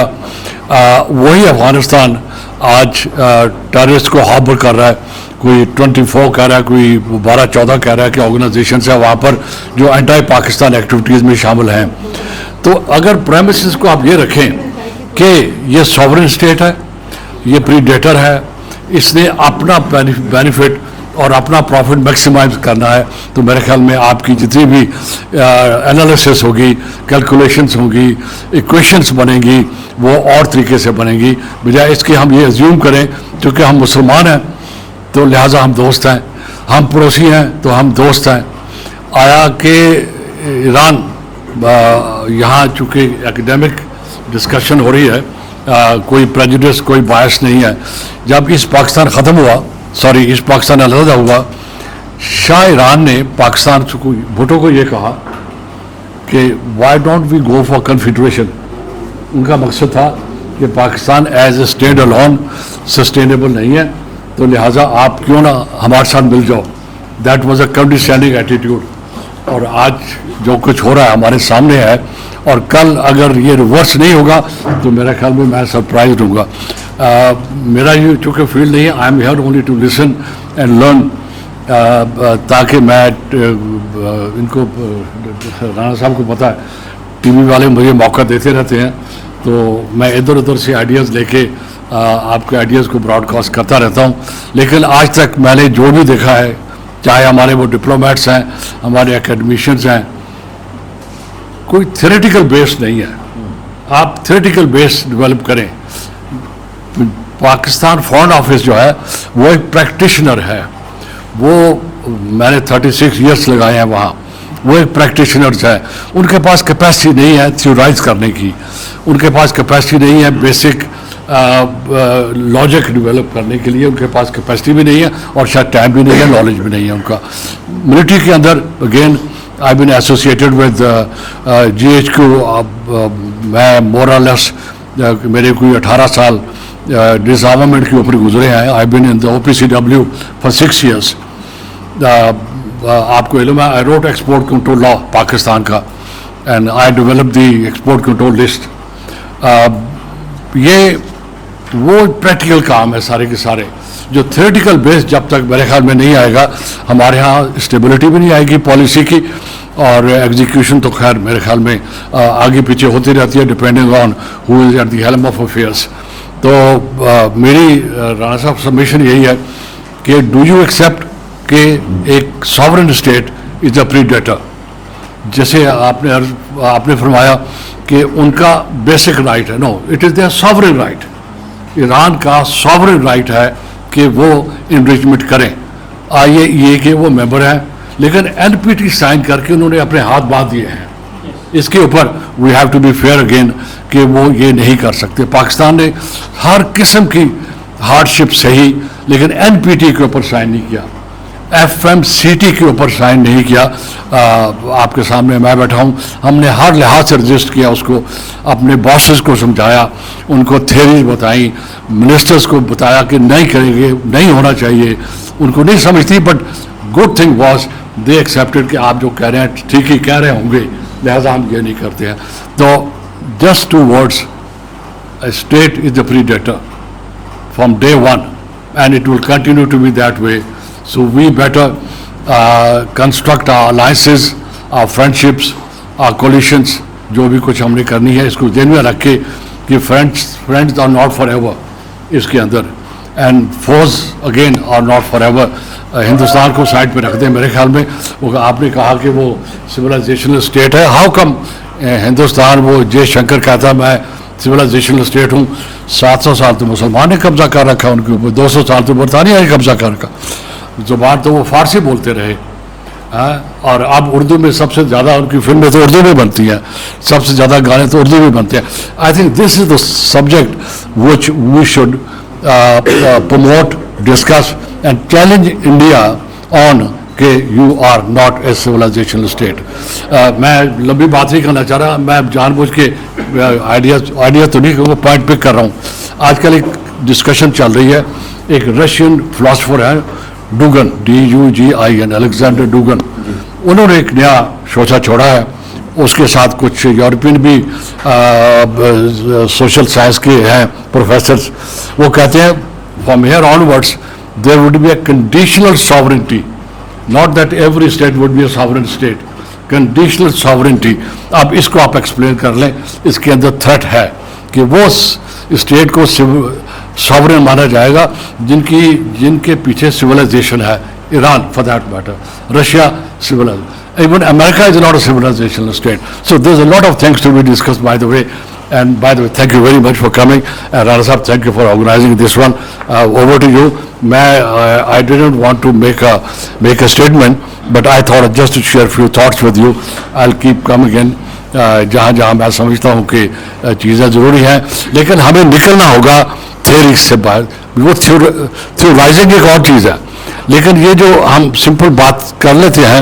वही अफ़गानिस्तान आज टेररिस्ट को हार्बर कर रहा है। कोई 24 कह रहा है, कोई 12-14 कह रहा है कि ऑर्गेनाइजेशन है वहाँ पर जो एंटी पाकिस्तान एक्टिविटीज़ में शामिल हैं। तो अगर प्रेमिसेस को आप ये रखें कि ये सॉवरेन स्टेट है, ये प्रीडेटर है, इसने अपना बेनिफिट और अपना प्रॉफिट मैक्सिमाइज करना है, तो मेरे ख्याल में आपकी जितनी भी एनालिसिस होगी, कैलकुलेशंस होगी, इक्वेशंस बनेंगी, वो और तरीके से बनेंगी, बजाय इसके हम ये अज्यूम करें क्योंकि हम मुसलमान हैं तो लिहाजा हम दोस्त हैं, हम पड़ोसी हैं तो हम दोस्त हैं। आया कि ईरान यहाँ चूँकि एकेडमिक डिस्कशन हो रही है, कोई प्रेजुडिस कोई बायस नहीं है। जब ईस्ट पाकिस्तान ख़त्म हुआ, सॉरी ईस्ट पाकिस्तान अलहदा हुआ, शाह ईरान ने पाकिस्तान को, भुट्टो को ये कहा कि why don't we go for confederation. उनका मकसद था कि Pakistan as a state alone sustainable नहीं है, तो लिहाजा आप क्यों ना हमारे साथ मिल जाओ। That was a conditioning attitude. और आज जो कुछ हो रहा है हमारे सामने है, और कल अगर ये रिवर्स नहीं होगा तो मेरे ख्याल में मैं सरप्राइज होऊंगा। मेरा ये चूँकि फील्ड नहीं है, I am here only to listen and learn, ताकि मैं इनको, राणा साहब को पता है टीवी वाले मुझे मौका देते रहते हैं, तो मैं इधर उधर से आइडियाज़ लेके आपके आइडियाज़ को ब्रॉडकास्ट करता रहता हूँ। लेकिन आज तक मैंने जो भी देखा है, चाहे हमारे वो डिप्लोमेट्स हैं, हमारे एकेडमिशियंस हैं, कोई थ्योरेटिकल बेस नहीं है। आप थ्योरेटिकल बेस डेवलप करें। पाकिस्तान फॉरेन ऑफिस जो है वो एक प्रैक्टिशनर है, वो मैंने 36 ईयर्स लगाए हैं वहाँ, वो एक प्रैक्टिशनर्स है। उनके पास कैपेसिटी नहीं है थ्योराइज करने की, उनके पास कैपेसिटी नहीं है बेसिक लॉजिक डेवलप करने के लिए, उनके पास कैपेसिटी भी नहीं है और शायद टाइम भी नहीं है, नॉलेज भी नहीं है उनका। मिलिट्री के अंदर again I been associated with GHQ, मैं मोर और लेस मेरे कोई 18 साल डिसआर्मामेंट के ऊपर गुजरे हैं। I been in the OPCW for 6 years। आपको इल्म है, I wrote export control law Pakistan का, and I develop the export control list. ये वो प्रैक्टिकल काम है सारे के सारे, जो थ्योरेटिकल बेस जब तक मेरे ख्याल में नहीं आएगा, हमारे यहाँ स्टेबिलिटी भी नहीं आएगी पॉलिसी की, और एग्जीक्यूशन तो खैर मेरे ख्याल में आगे पीछे होती रहती है, depending on who is at the helm of affairs. तो मेरी राणा साहब सबमिशन यही है कि डू यू एक्सेप्ट कि एक sovereign state is a predator, जैसे आपने फरमाया कि उनका बेसिक राइट है, no it is their sovereign right. Iran का सॉवरेन राइट है कि वो इनरिचमेंट करें। आइए ये कि वो मेंबर हैं, लेकिन NPT साइन करके उन्होंने अपने हाथ बांध दिए हैं। इसके ऊपर we have to be fair again कि वो ये नहीं कर सकते। पाकिस्तान ने हर किस्म की हार्डशिप सही, लेकिन NPT के ऊपर साइन नहीं किया, FMCT के ऊपर साइन नहीं किया। आपके सामने मैं बैठा हूँ, हमने हर लिहाज से रजिस्ट किया उसको, अपने बॉसेस को समझाया, उनको थ्योरीज बताई, मिनिस्टर्स को बताया कि नहीं करेंगे, नहीं होना चाहिए। उनको नहीं समझती, but good thing was they accepted कि आप जो कह रहे हैं ठीक ही कह रहे होंगे, लिहाजा हम ये नहीं करते हैं। तो just 2 words, a state is the predator from day one and it will continue to be that way So we better construct our alliances, our friendships, our coalitions, जो भी कुछ हमने करनी है इसको ध्यान में रख के कि friends are not forever इसके अंदर, and foes again are not forever. Hindustan को साइड पे रख दें मेरे ख्याल में. वो आपने कहा कि वो सिविलाइजेशनल स्टेट है. हाउ कम हिंदुस्तान, वो जयशंकर कहता मैं सिविलाइजेशनल स्टेट हूँ. 700 साल तो मुसलमान ने कब्जा कर रखा उनके ऊपर, 200 साल तो बरतानिया ने कब्जा कर रखा. ज़ुबान तो वो फारसी बोलते रहे, और अब उर्दू में सबसे ज़्यादा उनकी फिल्में तो उर्दू में बनती हैं, सबसे ज़्यादा गाने तो उर्दू में बनते हैं. I think this is the subject which we should promote, discuss and challenge India on कि you are not a civilizational state. मैं लंबी बात नहीं करना चाह रहा, मैं जानबूझ के आइडिया तो नहीं कहूँगा, पॉइंट पिक कर रहा हूँ. आजकल एक डिस्कशन चल रही है, एक रशियन फिलासफर है डूगन, DUGIN, अलेक्जेंडर डूगन. उन्होंने एक नया सोचा छोड़ा है, उसके साथ कुछ यूरोपियन भी सोशल साइंस के हैं प्रोफेसर्स. वो कहते हैं from here onwards there would be a conditional sovereignty, not that every state would be a sovereign state, conditional sovereignty. अब इसको आप एक्सप्लेन कर लें. इसके अंदर थ्रेट है कि वो स्टेट को सॉवरेन माना जाएगा जिनके पीछे सिविलाइजेशन है. Iran for that matter, Russia civilized. Even America is not a civilizational state. So there's a lot of things to be discussed, by the way. And by the way, thank you very much for coming. And Rana Sahab, thank you for organizing this one. Over to you. I didn't want to make a statement, but I thought just to share a few thoughts with you. I'll keep coming in. जहाँ मैं समझता हूँ कि चीज़ें ज़रूरी हैं, लेकिन हमें निकलना होगा थ्योरी से बाहर. वो थ्योराइजिंग एक और चीज़ है, लेकिन ये जो हम सिंपल बात कर लेते हैं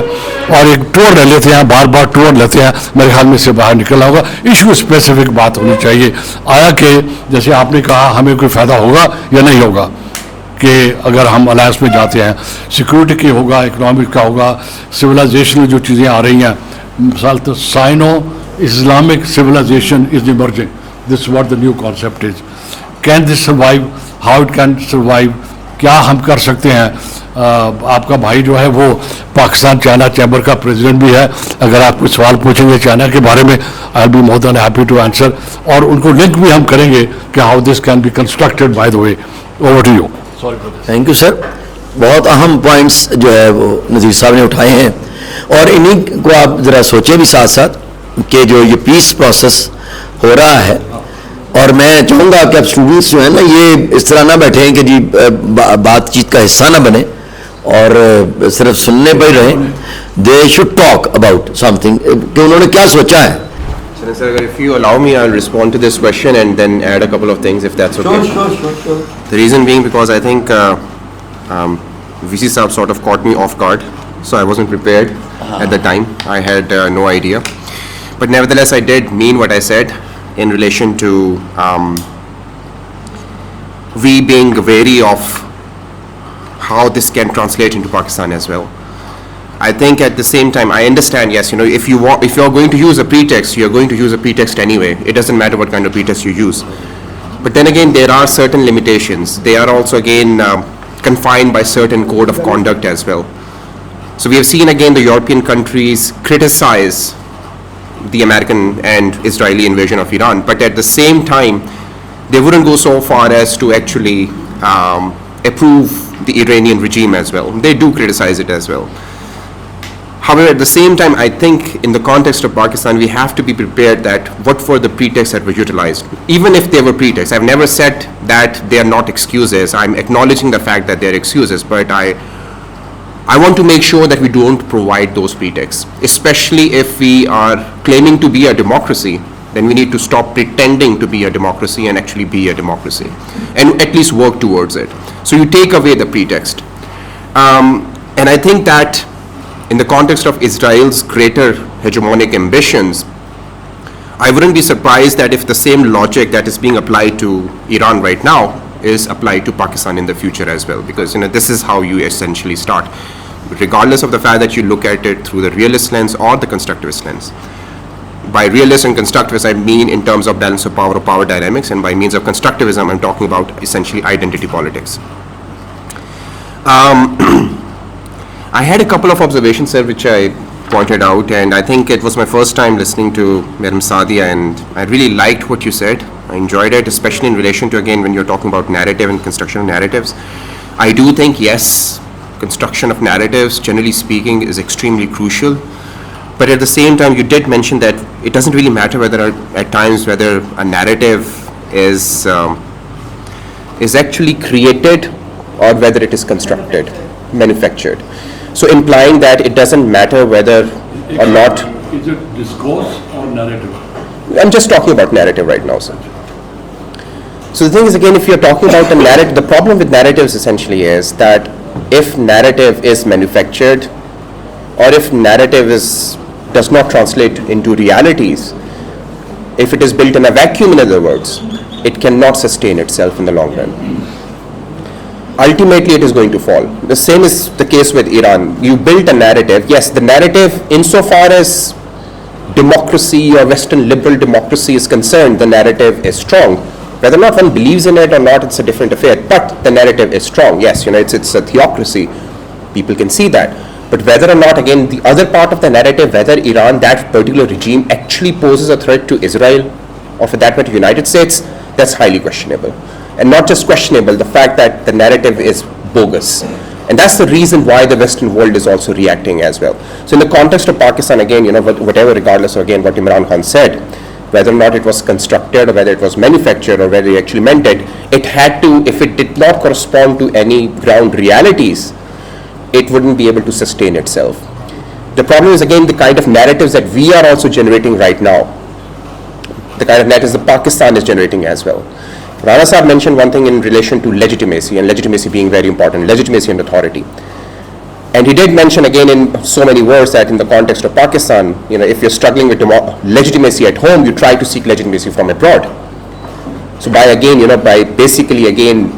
और एक टूर ले लेते हैं, बार बार टूर लेते हैं, मेरे ख्याल में इससे बाहर निकलना होगा. इशू स्पेसिफिक बात होनी चाहिए. आया कि जैसे आपने कहा हमें कोई फ़ायदा होगा या नहीं होगा कि अगर हम अलायंस में जाते हैं, सिक्योरिटी की होगा, इकोनॉमिक का होगा, सिविलाइजेशन जो चीज़ें आ रही हैं. मिसाल तो Sino Islamic civilisation is emerging. This what the new concept is. Can this survive, how it can survive, क्या हम कर सकते हैं. आपका भाई जो है वो पाकिस्तान चाइना चैम्बर का प्रेसिडेंट भी है. अगर आप कुछ सवाल पूछेंगे चाइना के बारे में, I will be more than happy to answer. और उनको लिंक भी हम करेंगे कि how this can be constructed. By the way, over to you. Thank you sir. बहुत अहम पॉइंट्स जो है वो नज़ीर साहब ने उठाए हैं, और इन्हीं को आप ज़रा सोचें भी साथ साथ कि जो ये पीस प्रोसेस हो रहा है. और मैं चाहूँगा कि आप स्टूडेंट्स जो है ना, ये इस तरह ना बैठें कि जी बातचीत का हिस्सा ना बने और सिर्फ सुनने पर ही रहें. They should talk about something कि उन्होंने क्या सोचा है. Sir, if you allow me, I'll respond to this question and then add a couple of things, if that's okay. Sure. The reason being because I think VC Saab sort of caught me off guard, so I wasn't prepared at the time. I had no idea. But nevertheless, I did mean what I said in relation to we being wary of how this can translate into Pakistan as well. I think at the same time, I understand, yes, you know, if you're going to use a pretext, you're going to use a pretext anyway. It doesn't matter what kind of pretext you use. But then again, there are certain limitations. They are also again confined by certain code of conduct as well. So we have seen again the European countries criticize the American and Israeli invasion of Iran, but at the same time, they wouldn't go so far as to actually approve the Iranian regime as well. They do criticize it as well. However, at the same time, I think in the context of Pakistan, we have to be prepared that what were the pretexts that were utilized. Even if they were pretexts, I've never said that they are not excuses. I'm acknowledging the fact that they are excuses, but I want to make sure that we don't provide those pretexts. Especially if we are claiming to be a democracy, then we need to stop pretending to be a democracy and actually be a democracy, and at least work towards it. So you take away the pretext. And I think that in the context of Israel's greater hegemonic ambitions, I wouldn't be surprised that if the same logic that is being applied to Iran right now is applied to Pakistan in the future as well, because this is how you essentially start, regardless of the fact that you look at it through the realist lens or the constructivist lens. By realist and constructivist, I mean in terms of balance of power or power dynamics, and by means of constructivism, I'm talking about essentially identity politics. I had a couple of observations, sir, which I pointed out, and I think it was my first time listening to Madam Sadia, and I really liked what you said. I enjoyed it, especially in relation to, again, when you're talking about narrative and construction of narratives. I do think, yes, construction of narratives, generally speaking, is extremely crucial. But at the same time, you did mention that it doesn't really matter whether, at times, whether a narrative is actually created or whether it is constructed, manufactured. So implying that it doesn't matter whether or not. Is it discourse or narrative? I'm just talking about narrative right now, sir. So the thing is, again, if you're talking about a narrative, the problem with narratives essentially is that if narrative is manufactured, or if narrative does not translate into realities, if it is built in a vacuum, in other words, it cannot sustain itself in the long run. Ultimately, it is going to fall. The same is the case with Iran. You built a narrative. Yes, the narrative, insofar as democracy or Western liberal democracy is concerned, the narrative is strong. Whether or not one believes in it or not, it's a different affair. But the narrative is strong. Yes, it's a theocracy. People can see that. But whether or not, again, the other part of the narrative, whether Iran, that particular regime, actually poses a threat to Israel, or for that matter, United States, that's highly questionable. And not just questionable, the fact that the narrative is bogus. And that's the reason why the Western world is also reacting as well. So in the context of Pakistan, again, whatever, regardless of, again, what Imran Khan said, whether or not it was constructed or whether it was manufactured or whether he actually meant it, it had to, if it did not correspond to any ground realities, it wouldn't be able to sustain itself. The problem is, again, the kind of narratives that we are also generating right now, the kind of narratives that Pakistan is generating as well. Rana Sahab mentioned one thing in relation to legitimacy, and legitimacy being very important, legitimacy and authority. And he did mention again in so many words that in the context of Pakistan, if you're struggling with legitimacy at home, you try to seek legitimacy from abroad. So by basically again,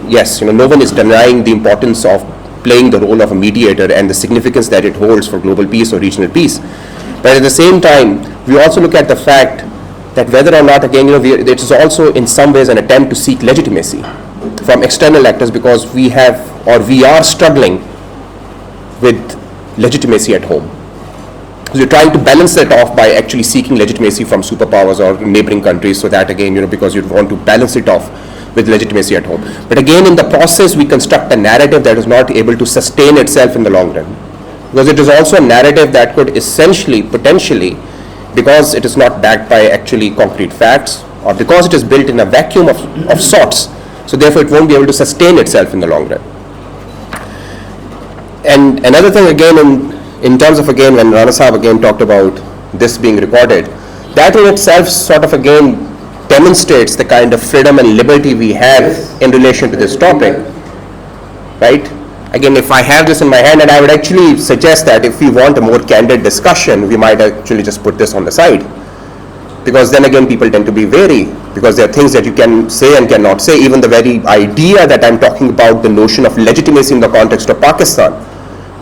yes, no one is denying the importance of playing the role of a mediator and the significance that it holds for global peace or regional peace. But at the same time, we also look at the fact that whether or not, again, it is also in some ways an attempt to seek legitimacy from external actors, because we are struggling with legitimacy at home. So you're trying to balance that off by actually seeking legitimacy from superpowers or neighboring countries, so that again, because you want to balance it off with legitimacy at home. But again, in the process, we construct a narrative that is not able to sustain itself in the long run. Because it is also a narrative that could essentially, potentially, because it is not backed by actually concrete facts, or because it is built in a vacuum of sorts, so therefore it won't be able to sustain itself in the long run. And another thing, again, in terms of, again, when Rana Sahab again talked about this being recorded, that in itself sort of again demonstrates the kind of freedom and liberty we have in relation to this topic, right? Again, if I have this in my hand, and I would actually suggest that if we want a more candid discussion, we might actually just put this on the side. Because then again, people tend to be wary, because there are things that you can say and cannot say. Even the very idea that I'm talking about, the notion of legitimacy in the context of Pakistan,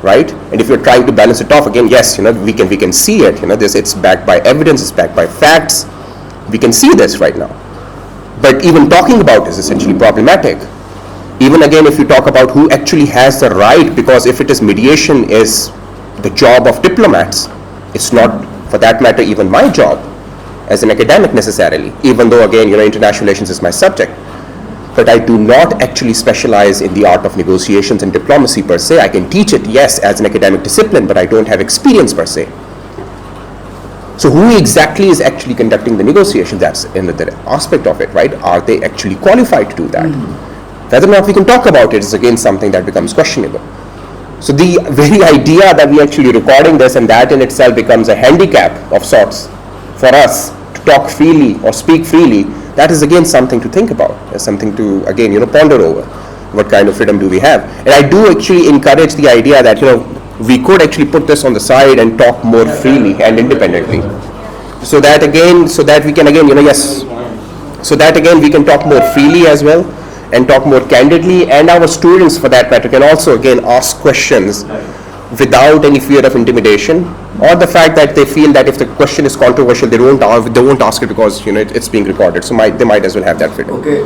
right? And if you're trying to balance it off, again, yes, we can see it. It's backed by evidence, it's backed by facts. We can see this right now. But even talking about it is essentially problematic. Even again, if you talk about who actually has the right, because if it is mediation is the job of diplomats, it's not, for that matter, even my job as an academic necessarily, even though again, international relations is my subject. But I do not actually specialize in the art of negotiations and diplomacy per se. I can teach it, yes, as an academic discipline, but I don't have experience per se. So who exactly is actually conducting the negotiations? That's another aspect of it, right? Are they actually qualified to do that? Whether or not we can talk about it is again something that becomes questionable. So the very idea that we actually recording this, and that in itself becomes a handicap of sorts for us to talk freely or speak freely, that is again something to think about. It's something to again ponder over. What kind of freedom do we have? And I do actually encourage the idea that we could actually put this on the side and talk more freely and independently, so that we can again so that again we can talk more freely as well, and talk more candidly, and our students for that matter can also again ask questions without any fear of intimidation, or the fact that they feel that if the question is controversial, they won't ask it because it's being recorded. So they might as well have that freedom.